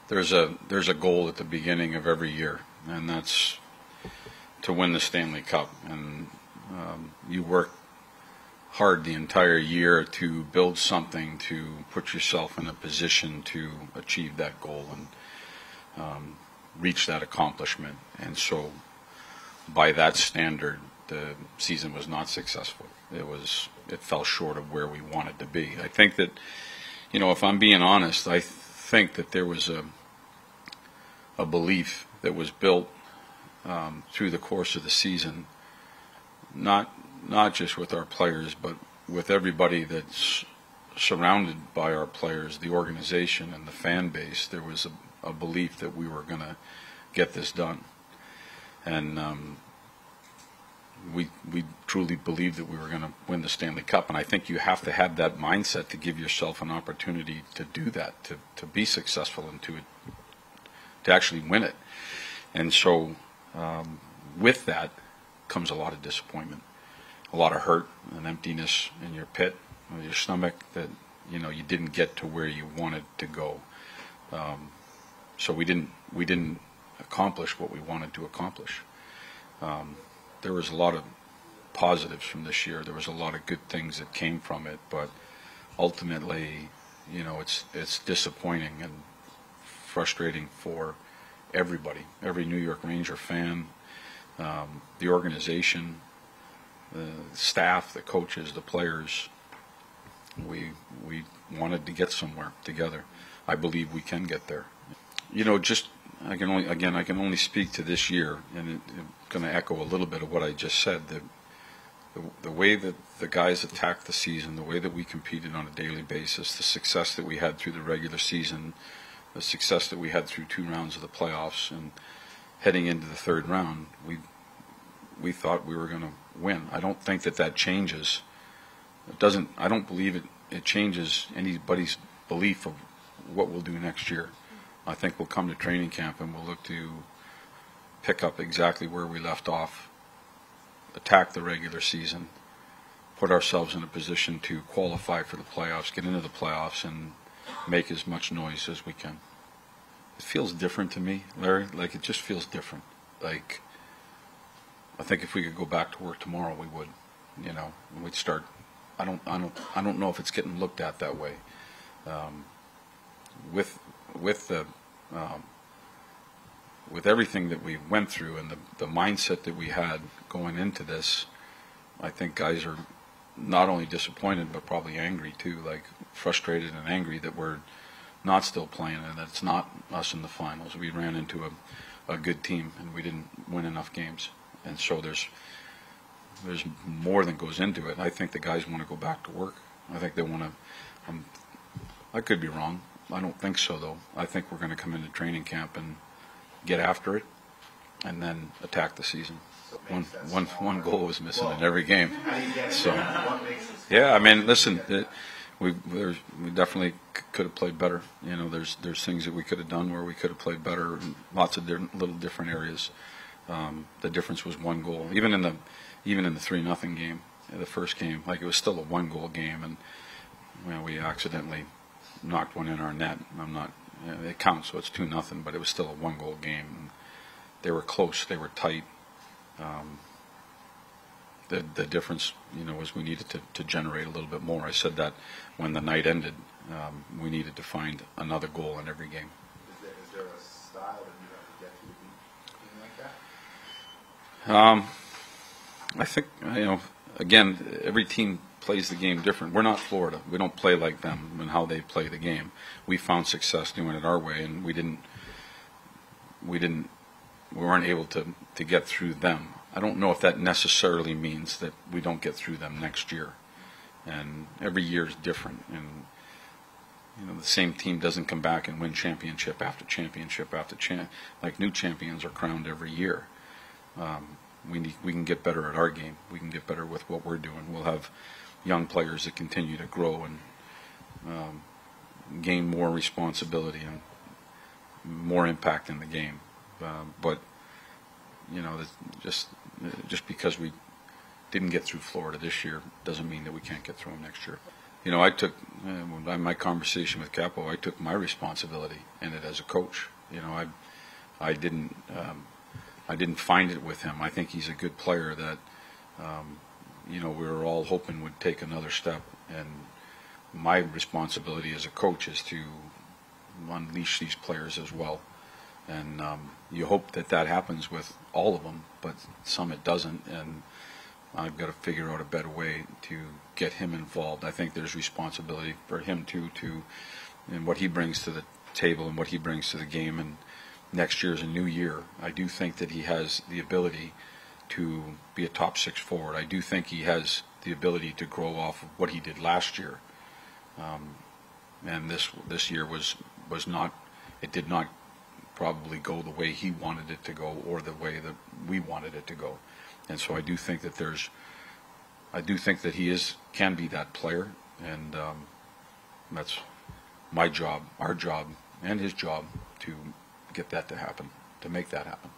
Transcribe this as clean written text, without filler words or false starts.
there's a goal at the beginning of every year, and that's to win the Stanley Cup. And you work hard the entire year to build something to put yourself in a position to achieve that goal and reach that accomplishment. And so, by that standard, the season was not successful. It fell short of where we wanted to be. I think that, if I'm being honest, I think that there was a belief that was built through the course of the season, not just with our players, but with everybody that's surrounded by our players, the organization and the fan base. There was a belief that we were going to get this done, and we truly believed that we were going to win the Stanley Cup. And I think you have to have that mindset to give yourself an opportunity to do that, to be successful and to actually win it. And so with that comes a lot of disappointment, a lot of hurt, an emptiness in your pit, in your stomach, that you didn't get to where you wanted to go. So we didn't accomplish what we wanted to accomplish. There was a lot of positives from this year. There was a lot of good things that came from it, but ultimately, it's disappointing and frustrating for everybody, every New York Ranger fan, the organization, the staff, the coaches, the players. We wanted to get somewhere together. I believe we can get there. I can only speak to this year, and I'm going to echo a little bit of what I just said. The way that the guys attacked the season, the way that we competed on a daily basis, the success that we had through the regular season, the success that we had through 2 rounds of the playoffs, and heading into the 3rd round, we thought we were going to win. I don't think that changes. I don't believe it changes anybody's belief of what we'll do next year. I think we'll come to training camp and we'll look to pick up exactly where we left off, attack the regular season, put ourselves in a position to qualify for the playoffs, get into the playoffs, and make as much noise as we can. It feels different to me, Larry. Like, it just feels different. Like, I think if we could go back to work tomorrow, we would. We'd start. I don't know if it's getting looked at that way. With everything that we went through and the mindset that we had going into this, I think guys are not only disappointed but probably angry too, like frustrated and angry that we're not still playing and that it's not us in the finals. We ran into a good team and we didn't win enough games, and so there's more than goes into it. I think the guys want to go back to work. I think they want to. I could be wrong. I don't think so, though. I think we're going to come into training camp and get after it, and then attack the season. So one goal was missing in every game. So, yeah, I mean, listen, we definitely could have played better. There's things that we could have done where we could have played better in lots of little different areas. The difference was 1 goal. Even in the 3-0 game, the first game, like, it was still a 1-goal game, and we accidentally knocked one in our net. It counts, so it's 2-0, but it was still a 1-goal game. And they were close, they were tight. The difference, was we needed to generate a little bit more. I said that when the night ended, we needed to find another goal in every game. Is there a style that you have to get to a beat like that? I think, again, every team plays the game different. We're not Florida. We don't play like them and how they play the game. We found success doing it our way, and we weren't able to get through them. I don't know if that necessarily means that we don't get through them next year. And every year is different, and the same team doesn't come back and win championship after championship after like new champions are crowned every year. We can get better at our game. We can get better with what we're doing. We'll have young players that continue to grow and gain more responsibility and more impact in the game. But just because we didn't get through Florida this year doesn't mean that we can't get through them next year. you know, I took my conversation with Capo. I took my responsibility in it as a coach. You know, I didn't find it with him. I think he's a good player that you know, we were all hoping would take another step. And my responsibility as a coach is to unleash these players as well. And you hope that that happens with all of them, but some it doesn't. And I've got to figure out a better way to get him involved. I think there's responsibility for him too, and what he brings to the table and what he brings to the game. And next year is a new year. I do think that he has the ability to be a top six forward. I do think he has the ability to grow off of what he did last year. And this year was not. It did not probably go the way he wanted it to go, or the way that we wanted it to go. And so I do think that he can be that player, and that's my job, our job, and his job to get that to happen, to make that happen.